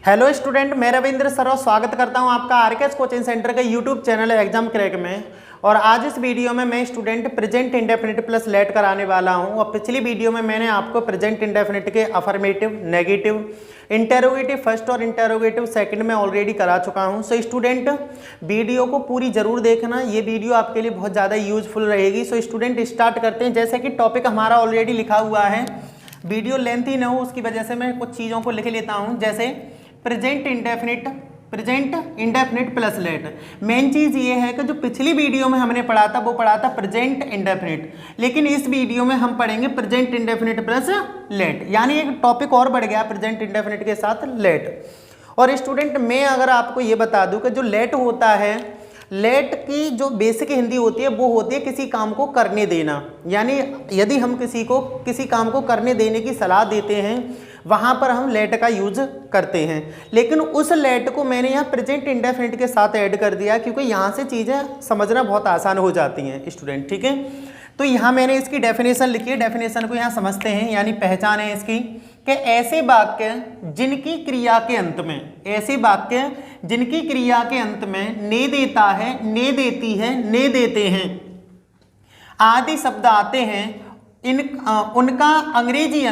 Hello student, मैं Ravindra sir स्वागत करता हूं आपका आरकेएस कोचिंग सेंटर के यूट्यूब चैनल एग्जाम क्रैक में। और आज इस वीडियो में मैं student present indefinite plus let कराने वाला हूं। और पिछली वीडियो में मैंने आपको प्रेजेंट इंडेफिनिट के अफर्मेटिव, नेगेटिव, इंटेरोगेटिव फर्स्ट और इंटेरोगेटिव सेकंड में ऑलरेडी करा चुका हूं। सो स्टूडेंट वीडियो को पूरी जरूर देखना, ये वीडियो आपके लिए बहुत ज़्यादा यूजफुल रहेगी। सो स्टूडेंट स्टार्ट करते हैं। जैसे कि टॉपिक हमारा ऑलरेडी लिखा हुआ है, वीडियो लेंथी न हो उसकी वजह से मैं कुछ चीज़ों को लिख लेता हूँ। जैसे present indefinite plus let. Main चीज़ ये है कि जो पिछली वीडियो में हमने पढ़ा था वो पढ़ा था प्रेजेंट इंडेफिनिट, लेकिन इस वीडियो में हम पढ़ेंगे प्रेजेंट इंडेफिनिट प्लस लेट, यानी एक टॉपिक और बढ़ गया प्रेजेंट इंडेफिनिट के साथ लेट। और स्टूडेंट मैं अगर आपको ये बता दूं कि जो लेट होता है, लेट की जो बेसिक हिंदी होती है वो होती है किसी काम को करने देना। यानी यदि हम किसी को किसी काम को करने देने की सलाह देते हैं वहाँ पर हम लेट का यूज करते हैं। लेकिन उस लेट को मैंने यहाँ प्रेजेंट इंडेफिनिट के साथ ऐड कर दिया क्योंकि यहाँ से चीज़ें समझना बहुत आसान हो जाती हैं स्टूडेंट, ठीक है। तो यहाँ मैंने इसकी डेफिनेशन लिखी है, डेफिनेशन को यहाँ समझते हैं। यानी पहचान है इसकी कि ऐसे वाक्य जिनकी क्रिया के अंत में, ऐसे वाक्य जिनकी क्रिया के अंत में ने देता है, ने देती है, ने देते हैं आदि शब्द आते हैं, उनका अंग्रेजी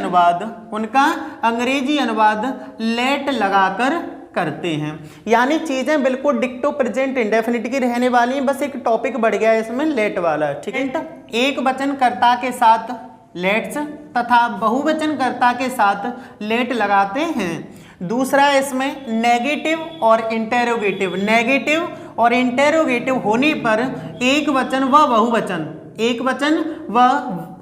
अनुवाद लेट लगाकर करते हैं। यानी चीजें बिल्कुल डिक्टो प्रेजेंट इंडेफिनिट की रहने वाली हैं, बस एक टॉपिक बढ़ गया है इसमें लेट वाला, ठीक है। एक वचन कर्ता के साथ लेट्स तथा बहुवचन कर्ता के साथ लेट लगाते हैं। दूसरा इसमें नेगेटिव और इंटेरोगेटिव, नेगेटिव और इंटेरोगेटिव होने पर एक वचन व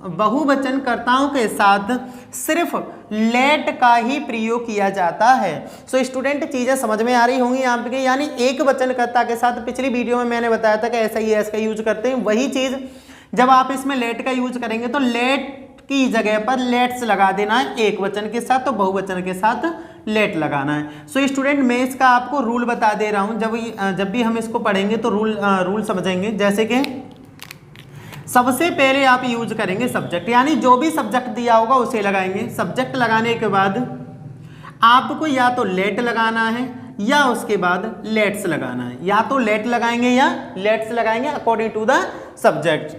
बहुवचन कर्ताओं के साथ सिर्फ लेट का ही प्रयोग किया जाता है। सो स्टूडेंट चीज़ें समझ में आ रही होंगी आपके। यानी एक वचन कर्ता के साथ पिछली वीडियो में मैंने बताया था कि ऐसा ही एस का यूज करते हैं, वही चीज़ जब आप इसमें लेट का यूज करेंगे तो लेट की जगह पर लेट्स लगा देना है एक वचन के साथ, तो बहुवचन के साथ लेट लगाना है। सो स्टूडेंट मैं इसका आपको रूल बता दे रहा हूँ, जब भी हम इसको पढ़ेंगे तो रूल समझेंगे। जैसे कि सबसे पहले आप यूज करेंगे सब्जेक्ट, यानी जो भी सब्जेक्ट दिया होगा उसे लगाएंगे। सब्जेक्ट लगाने के बाद आपको या तो लेट लगाना है या उसके बाद लेट्स लगाना है, या तो लेट लगाएंगे या लेट्स लगाएंगे अकॉर्डिंग टू द सब्जेक्ट।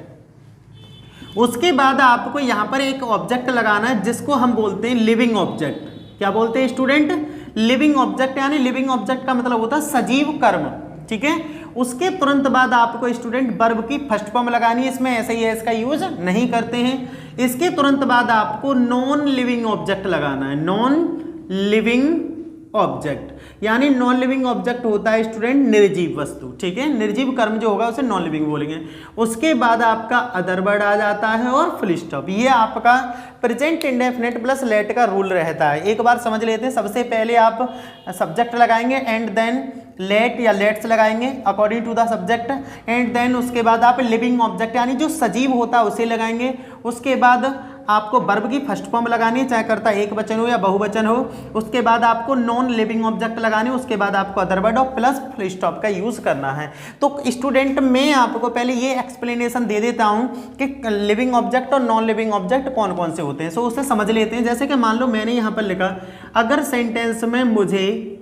उसके बाद आपको यहाँ पर एक ऑब्जेक्ट लगाना है जिसको हम बोलते हैं लिविंग ऑब्जेक्ट। क्या बोलते हैं स्टूडेंट? Living object. यानी लिविंग ऑब्जेक्ट का मतलब होता है सजीव कर्म, ठीक है। उसके तुरंत बाद आपको स्टूडेंट वर्ब की फर्स्ट फॉर्म लगानी है, इसमें ऐसा ही है इसका यूज नहीं करते हैं। इसके तुरंत बाद आपको नॉन लिविंग ऑब्जेक्ट लगाना है, नॉन लिविंग ऑब्जेक्ट। यानी नॉन लिविंग ऑब्जेक्ट होता है स्टूडेंट निर्जीव वस्तु, ठीक है। निर्जीव कर्म जो होगा उसे नॉन लिविंग बोलेंगे। उसके बाद आपका अदर वर्ड आ जाता है और फुल स्टॉप। ये आपका प्रेजेंट इंडेफिनिट प्लस लेट का रूल रहता है। एक बार समझ लेते हैं। सबसे पहले आप सब्जेक्ट लगाएंगे एंड देन लेट या लेट्स लगाएंगे according to the subject, and then उसके बाद आप लिविंग ऑब्जेक्ट यानी जो सजीव होता है उसे लगाएंगे। उसके बाद आपको वर्ब की फर्स्ट फॉर्म लगानी है, चाहे कर्ता एक वचन हो या बहुवचन हो। उसके बाद आपको नॉन लिविंग ऑब्जेक्ट लगाने, उसके बाद आपको अदर वर्ड और प्लस फुल स्टॉप का यूज करना है। तो स्टूडेंट मैं आपको पहले ये एक्सप्लेनेशन दे देता हूँ कि लिविंग ऑब्जेक्ट और नॉन लिविंग ऑब्जेक्ट कौन कौन से होते हैं। सो उसे समझ लेते हैं। जैसे कि मान लो मैंने यहाँ पर लिखा, अगर सेंटेंस में मुझे,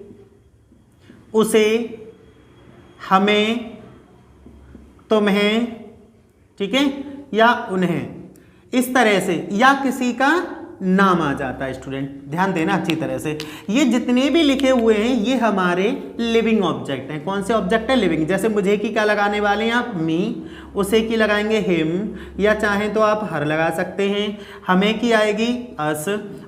उसे, हमें, तुम्हें, ठीक है, या उन्हें, इस तरह से, या किसी का नाम आ जाता है स्टूडेंट, ध्यान देना अच्छी तरह से। ये जितने भी लिखे हुए हैं ये हमारे लिविंग ऑब्जेक्ट हैं। कौन से ऑब्जेक्ट है? लिविंग। जैसे मुझे की क्या लगाने वाले हैं आप? मी। उसे की लगाएंगे हिम, या चाहें तो आप हर लगा सकते हैं। हमें की आएगी अस,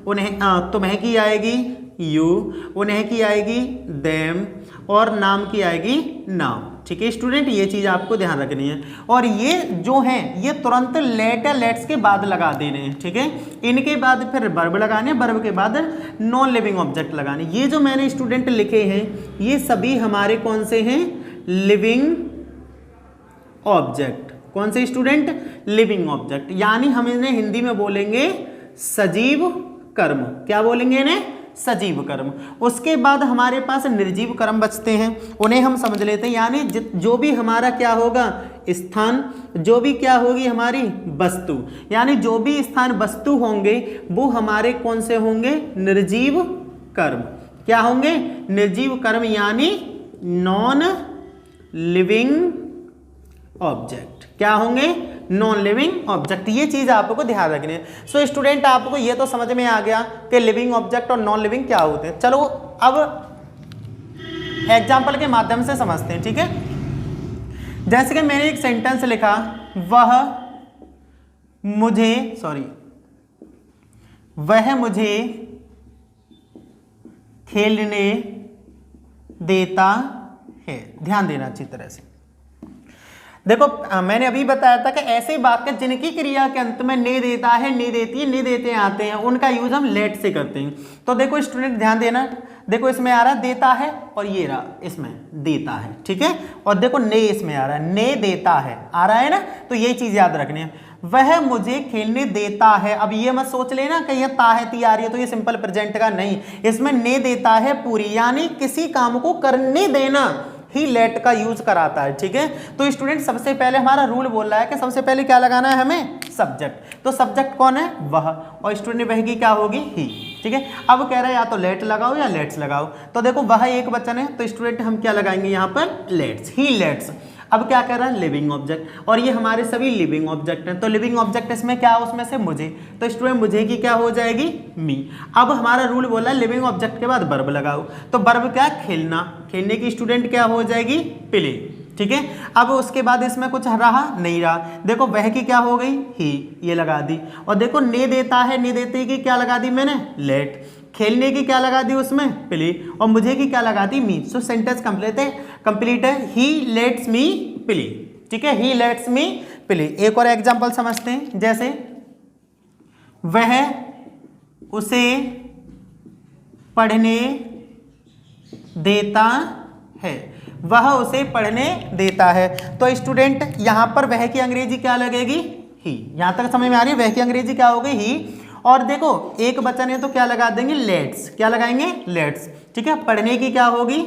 उन्हें तुम्हें की आएगी यू, उन्हें की आएगी देम, और नाम की आएगी नाम, ठीक है स्टूडेंट। ये चीज़ आपको ध्यान रखनी है। और ये जो हैं ये तुरंत लेट या लेट्स के बाद लगा देने हैं, ठीक है। इनके बाद फिर वर्ब लगाने, वर्ब के बाद नॉन लिविंग ऑब्जेक्ट लगाने। ये जो मैंने स्टूडेंट लिखे हैं ये सभी हमारे कौन से हैं? Living object. कौन से स्टूडेंट? Living object. यानी हम इन्हें हिंदी में बोलेंगे सजीव कर्म। क्या बोलेंगे इन्हें? सजीव कर्म। उसके बाद हमारे पास निर्जीव कर्म बचते हैं, उन्हें हम समझ लेते हैं। यानी जो भी हमारा क्या होगा? स्थान, जो भी क्या होगी हमारी वस्तु, यानी जो भी स्थान वस्तु होंगे वो हमारे कौन से होंगे? निर्जीव कर्म। क्या होंगे? निर्जीव कर्म यानी नॉन लिविंग ऑब्जेक्ट। क्या होंगे? Non living object. ये चीज आपको ध्यान रखनी है। सो स्टूडेंट आपको ये तो समझ में आ गया कि लिविंग ऑब्जेक्ट और नॉन लिविंग क्या होते हैं। चलो अब एग्जाम्पल के माध्यम से समझते हैं, ठीक है। जैसे कि मैंने एक सेंटेंस लिखा, वह मुझे खेलने देता है। ध्यान देना अच्छी तरह से। देखो मैंने अभी बताया था कि ऐसे वाक्य जिनकी क्रिया के अंत में ने देता है, ने देती है, ने देते आते हैं, उनका यूज हम लेट से करते हैं। तो देखो स्टूडेंट ध्यान देना, देखो इसमें आ रहा देता है और ये रहा इसमें देता है, ठीक है। और देखो ने इसमें आ रहा है, ने देता है आ रहा है ना, तो ये चीज याद रखनी है। वह मुझे खेलने देता है। अब ये मत सोच लेना कि ये ता है ती आ रही है तो ये सिंपल प्रेजेंट का नहीं, इसमें ने देता है पूरी, यानी किसी काम को करने देना ही लेट का यूज कराता है, ठीक है। तो स्टूडेंट सबसे पहले हमारा रूल बोल रहा है कि सबसे पहले क्या लगाना है हमें? सब्जेक्ट। तो सब्जेक्ट कौन है? वह, और स्टूडेंट वह की क्या होगी? ही, ठीक है। अब कह रहा है या तो लेट लगाओ या लेट्स लगाओ। तो देखो वह एक वचन है तो स्टूडेंट हम क्या लगाएंगे यहाँ पर? Let's, he let's. अब क्या कर रहा है? लिविंग ऑब्जेक्ट, और ये हमारे सभी लिविंग ऑब्जेक्ट हैं। तो लिविंग ऑब्जेक्ट इसमें क्या, उसमें से मुझे, तो स्टूडेंट मुझे की क्या हो जाएगी? मी। अब हमारा रूल बोला है लिविंग ऑब्जेक्ट के बाद वर्ब लगाओ। तो वर्ब क्या? खेलना। खेलने की स्टूडेंट क्या हो जाएगी? प्ले, ठीक है। अब उसके बाद इसमें कुछ रहा नहीं रहा। देखो वह की क्या हो गई? ही, ये लगा दी। और देखो ने देता है, ने देते की क्या लगा दी मैंने? लेट। खेलने की क्या लगा दी उसमें? प्ले। और मुझे की क्या लगा दी? मी। सो सेंटेंस कंप्लीट है। ही लेट्स मी प्ले, ठीक है। ही लेट्स मी प्ले। एक और एग्जांपल समझते हैं, जैसे वह उसे पढ़ने देता है। वह उसे पढ़ने देता है। तो स्टूडेंट यहां पर वह की अंग्रेजी क्या लगेगी? ही। यहां तक समझ में आ रही है? वह की अंग्रेजी क्या हो गई? ही। और देखो एक वचन है तो क्या लगा देंगे? लेट्स। क्या लगाएंगे? लेट्स, ठीक है। पढ़ने की क्या होगी?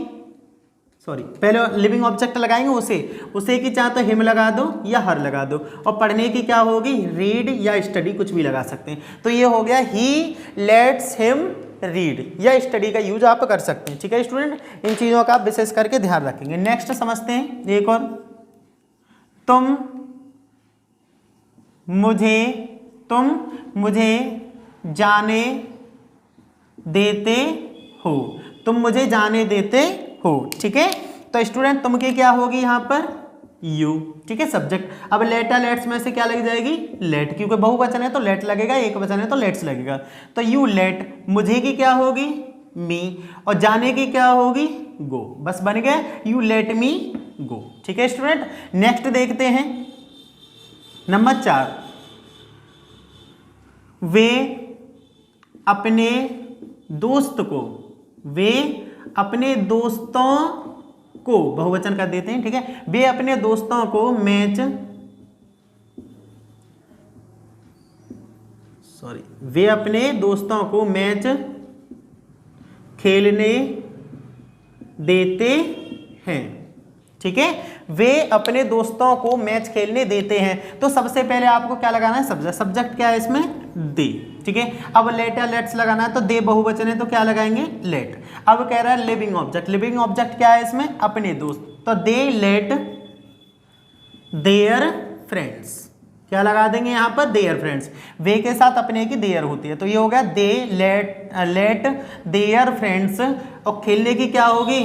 पहले लिविंग ऑब्जेक्ट लगाएंगे उसे की चाहे तो हिम लगा दो या हर लगा दो। और पढ़ने की क्या होगी? रीड या स्टडी, कुछ भी लगा सकते हैं। तो ये हो गया ही लेट्स हिम रीड, या स्टडी का यूज आप कर सकते हैं, ठीक है स्टूडेंट। इन चीज़ों का आप विशेष करके ध्यान रखेंगे। नेक्स्ट समझते हैं एक और, तुम मुझे जाने देते हो। तुम मुझे जाने देते हो, ठीक है। तो स्टूडेंट तुम की क्या होगी यहाँ पर? यू, ठीक है, सब्जेक्ट। अब लेट या लेट्स में से क्या लग जाएगी? लेट, क्योंकि बहुवचन है तो लेट लगेगा, एक वचन है तो लेट्स लगेगा। तो यू लेट, मुझे की क्या होगी? मी, और जाने की क्या होगी? गो। बस बन गया, यू लेट मी गो, ठीक है स्टूडेंट। नेक्स्ट देखते हैं नंबर 4, वे अपने दोस्तों को बहुवचन कर देते हैं, ठीक है। वे अपने दोस्तों को मैच खेलने देते हैं, ठीक है। वे अपने दोस्तों को मैच खेलने देते हैं। तो सबसे पहले आपको क्या लगाना है? सब्जेक्ट। सब्जेक्ट क्या है इसमें? दे, ठीक है। अब लेट या लेट्स लगाना है तो दे बहुवचन है तो क्या लगाएंगे? लेट। अब कह रहा है लिविंग ऑब्जेक्ट। लिविंग ऑब्जेक्ट क्या है इसमें? अपने दोस्त। तो दे लेट देयर फ्रेंड्स, क्या लगा देंगे यहाँ पर? Their friends. वे के साथ अपने की देयर होती है तो ये हो गया दे लेट देयर फ्रेंड्स। और खेलने की क्या होगी?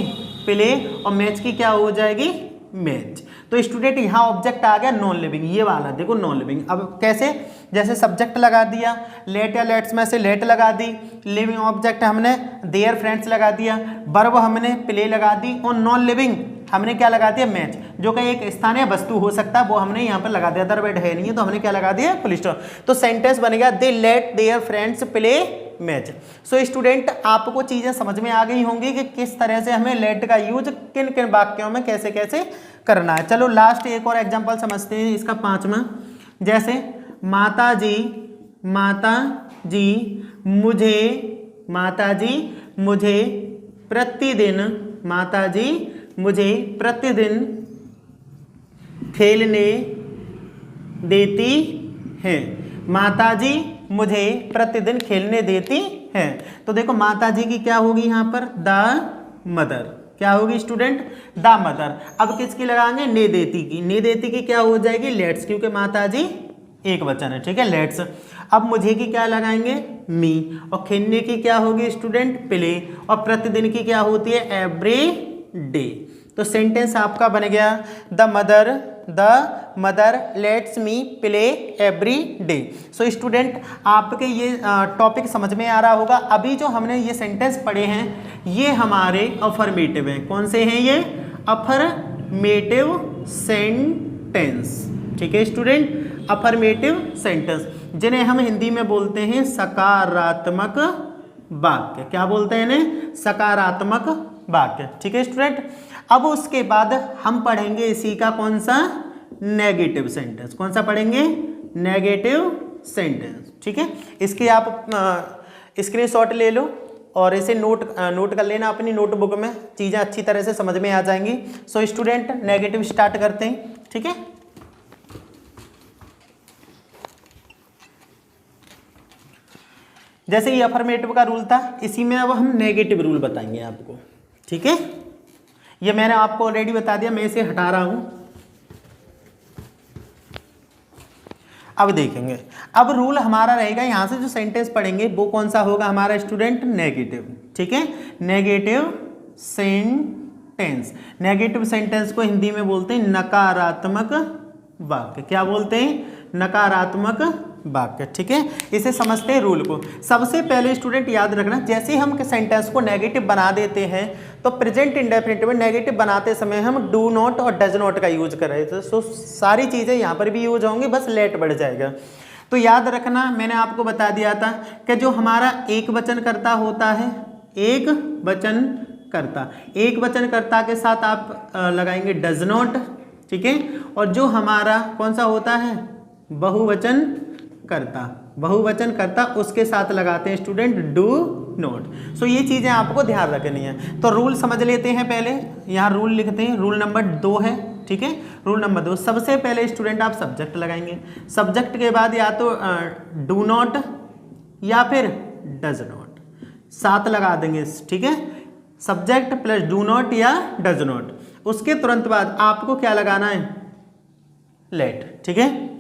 प्ले। और मैच की क्या हो जाएगी? मैच। तो स्टूडेंट यहाँ ऑब्जेक्ट आ गया नॉन लिविंग, ये वाला देखो नॉन लिविंग। अब कैसे? जैसे सब्जेक्ट लगा दिया, लेट या लेट्स में से लेट लगा दी, लिविंग ऑब्जेक्ट हमने देयर फ्रेंड्स लगा दिया, वर्ब हमने प्ले लगा दी, और नॉन लिविंग हमने क्या लगा दिया? मैच, जो कि एक स्थानीय वस्तु हो सकता है वो हमने यहाँ पर लगा दिया। अदरवाइज है नहीं है तो हमने क्या लगा दिया? Full stop. तो सेंटेंस बन गया they let their friends play match. So student आपको चीजें समझ में आ गई होंगी कि किस तरह से हमें लेट का यूज किन किन वाक्यों में कैसे कैसे करना है। चलो लास्ट एक और एग्जांपल समझते हैं, इसका 5वां। जैसे माता जी मुझे प्रतिदिन खेलने देती है। माता जी मुझे प्रतिदिन खेलने देती है। तो देखो माता जी की क्या होगी यहाँ पर, द मदर, क्या होगी स्टूडेंट, द मदर। अब किसकी लगाएंगे, ने देती की, ने देती की क्या हो जाएगी, लेट्स, क्योंकि माता जी एक वचन है, ठीक है, लेट्स। अब मुझे की क्या लगाएंगे, मी, और खेलने की क्या होगी स्टूडेंट, प्ले, और प्रतिदिन की क्या होती है, एवरी डे। तो सेंटेंस आपका बन गया, the mother let's me play every day. So student आपके ये टॉपिक समझ में आ रहा होगा। अभी जो हमने ये सेंटेंस पढ़े हैं ये हमारे अफर्मेटिव हैं। कौन से हैं ये, अफर्मेटिव सेंटेंस, ठीक है स्टूडेंट, अफर्मेटिव सेंटेंस, जिन्हें हम हिंदी में बोलते हैं सकारात्मक वाक्य। क्या बोलते हैं इन्हें, सकारात्मक वाक्य, ठीक है स्टूडेंट। अब उसके बाद हम पढ़ेंगे इसी का कौन सा, नेगेटिव सेंटेंस। कौन सा पढ़ेंगे, नेगेटिव सेंटेंस, ठीक है। इसके आप स्क्रीनशॉट ले लो और इसे नोट कर लेना अपनी नोटबुक में, चीज़ें अच्छी तरह से समझ में आ जाएंगी। सो स्टूडेंट नेगेटिव स्टार्ट करते हैं, ठीक है। जैसे ये अफर्मेटिव का रूल था, इसी में अब हम नेगेटिव रूल बताएंगे आपको, ठीक है। ये मैंने आपको ऑलरेडी बता दिया, मैं इसे हटा रहा हूं। अब देखेंगे, अब रूल हमारा रहेगा, यहां से जो सेंटेंस पढ़ेंगे वो कौन सा होगा हमारा स्टूडेंट, नेगेटिव, ठीक है, नेगेटिव सेंटेंस। नेगेटिव सेंटेंस को हिंदी में बोलते हैं नकारात्मक वाक्य। क्या बोलते हैं, नकारात्मक वाक्य, ठीक है। इसे समझते हैं रूल को। सबसे पहले स्टूडेंट याद रखना, जैसे हम सेंटेंस को नेगेटिव बना देते हैं तो प्रेजेंट इंडेफिनिट में नेगेटिव बनाते समय हम डू नॉट और डज नॉट का यूज कर रहे थे। सो सारी चीज़ें यहाँ पर भी यूज होंगी, बस लेट बढ़ जाएगा। तो याद रखना, मैंने आपको बता दिया था कि जो हमारा एक वचन कर्ता होता है, एक वचन कर्ता, एक वचन कर्ता के साथ आप लगाएंगे डज नॉट, ठीक है। और जो हमारा कौन सा होता है, बहुवचन करता, बहुवचन करता, उसके साथ लगाते हैं स्टूडेंट डू नॉट। सो ये चीज़ें आपको ध्यान रखनी है। तो रूल समझ लेते हैं पहले, यहाँ रूल लिखते हैं, रूल नंबर 2 है, ठीक है। रूल नंबर 2, सबसे पहले स्टूडेंट आप सब्जेक्ट लगाएंगे, सब्जेक्ट के बाद या तो डू नॉट या फिर डज नॉट, साथ लगा देंगे, ठीक है। सब्जेक्ट प्लस डू नॉट या डज नॉट, उसके तुरंत बाद आपको क्या लगाना है, लेट, ठीक है।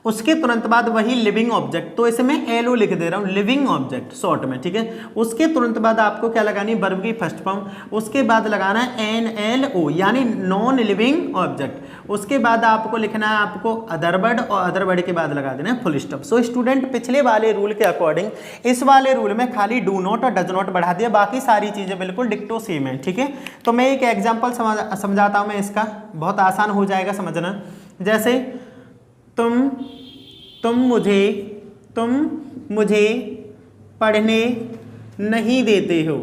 उसके तुरंत बाद वही लिविंग ऑब्जेक्ट, तो इसे मैं एलओ लिख दे रहा हूँ, लिविंग ऑब्जेक्ट शॉर्ट में, ठीक है। उसके तुरंत बाद आपको क्या लगानी है, वर्ब की फर्स्ट फॉर्म, उसके बाद लगाना है NLO यानी नॉन लिविंग ऑब्जेक्ट। उसके बाद आपको लिखना है आपको अदर वर्ड, और अदर वर्ड के बाद लगा देना है फुल स्टॉप। सो स्टूडेंट पिछले वाले रूल के अकॉर्डिंग इस वाले रूल में खाली डू नॉट और डज नॉट बढ़ा दिया, बाकी सारी चीज़ें बिल्कुल डिक्टो सेम है, ठीक है। तो मैं एक एग्जाम्पल समझाता हूँ मैं इसका, बहुत आसान हो जाएगा समझना। जैसे तुम मुझे पढ़ने नहीं देते हो,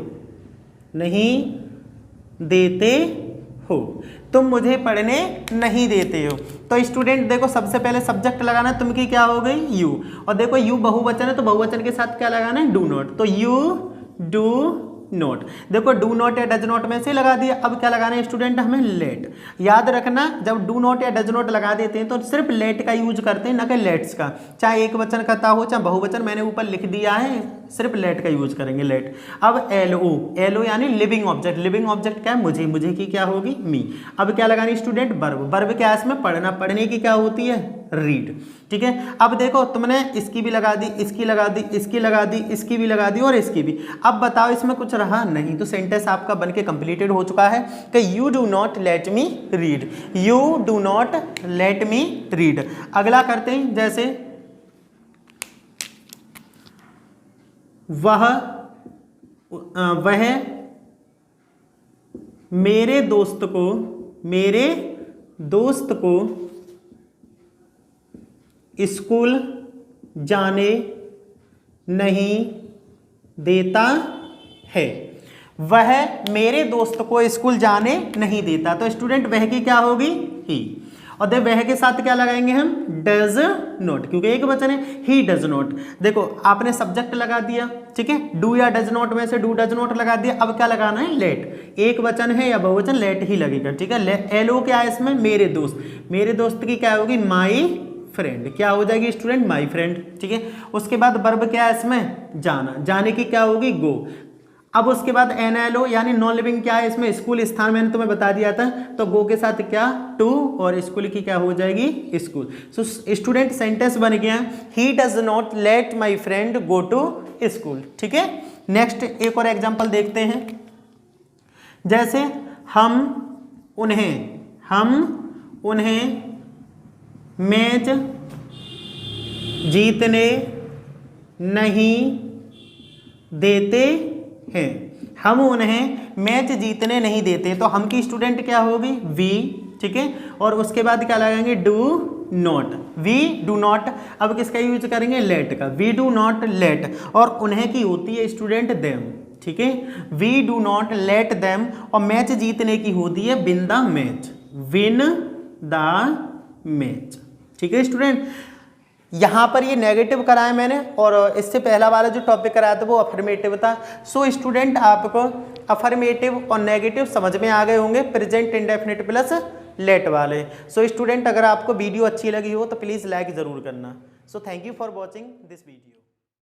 नहीं देते हो, तुम मुझे पढ़ने नहीं देते हो। तो स्टूडेंट देखो सबसे पहले सब्जेक्ट लगाना है, तुम की क्या हो गई, यू, और देखो यू बहुवचन है तो बहुवचन के साथ क्या लगाना है, डू नॉट, तो यू डू नोट। देखो डू नॉट या डज नॉट में से लगा दिया, अब क्या लगाना है स्टूडेंट हमें, लेट। याद रखना जब डू नॉट या डज नॉट लगा देते हैं तो सिर्फ लेट का यूज करते हैं, ना कि लेट्स का, चाहे एक वचन करता हो चाहे बहुवचन, मैंने ऊपर लिख दिया है, सिर्फ लेट का यूज करेंगे, लेट। अब एलओ यानी लिविंग ऑब्जेक्ट, लिविंग ऑब्जेक्ट क्या है, मुझे, मुझे की क्या होगी, मी। अब क्या लगानी स्टूडेंट, वर्ब, वर्ब क्या है इसमें, पढ़ना, पढ़ने की क्या होती है, रीड, ठीक है। अब देखो तुमने इसकी भी लगा दी, इसकी लगा दी, इसकी लगा दी, इसकी भी लगा दी और इसकी भी। अब बताओ इसमें कुछ रहा नहीं, तो सेंटेंस आपका बनके कंप्लीटेड हो चुका है कि you do not let me read, you do not let me read. अगला करते हैं, जैसे वह मेरे दोस्त को स्कूल जाने नहीं देता है, वह मेरे दोस्त को स्कूल जाने नहीं देता। तो स्टूडेंट वह की क्या होगी, ही, और देख वह के साथ क्या लगाएंगे हम, डज नॉट, क्योंकि एक वचन है, ही डज नॉट। देखो आपने सब्जेक्ट लगा दिया, ठीक है, डू या डज नॉट में से डू डज नॉट लगा दिया, अब क्या लगाना है, लेट। एक वचन है या बहुवचन, लेट ही लगेगा, ठीक है। एलओ क्या है इसमें, मेरे दोस्त, मेरे दोस्त की क्या होगी, माई फ्रेंड, क्या हो जाएगी स्टूडेंट, माई फ्रेंड। ठीक है, उसके बाद वर्ब क्या है इसमें, जाना, जाने की क्या होगी, गो। अब उसके बाद NLO यानी नॉन लिविंग क्या है इसमें, स्कूल, स्थान मैंने तुम्हें बता दिया था, तो गो के साथ क्या, टू, और स्कूल की क्या हो जाएगी, स्कूल। सो स्टूडेंट सेंटेंस बन गया, he does not let my friend go to school. ठीक है, नेक्स्ट एक और एग्जाम्पल देखते हैं, जैसे हम उन्हें मैच जीतने नहीं देते हैं, हम उन्हें मैच जीतने नहीं देते, तो हम की स्टूडेंट क्या होगी, वी। ठीक है, और उसके बाद क्या लगाएंगे, do not, we do not. अब किसका यूज करेंगे, लेट का, वी डू नॉट लेट, और उन्हें की होती है स्टूडेंट देम। ठीक है, we do not let them, और मैच जीतने की होती है win the match, win the match. ठीक है स्टूडेंट, यहाँ पर ये नेगेटिव कराया मैंने, और इससे पहला वाला जो टॉपिक कराया था वो अफर्मेटिव था। सो स्टूडेंट आपको अफर्मेटिव और नेगेटिव समझ में आ गए होंगे, प्रेजेंट इंडेफिनिट प्लस लेट वाले। सो स्टूडेंट अगर आपको वीडियो अच्छी लगी हो तो प्लीज़ लाइक ज़रूर करना। So thank you for watching this video.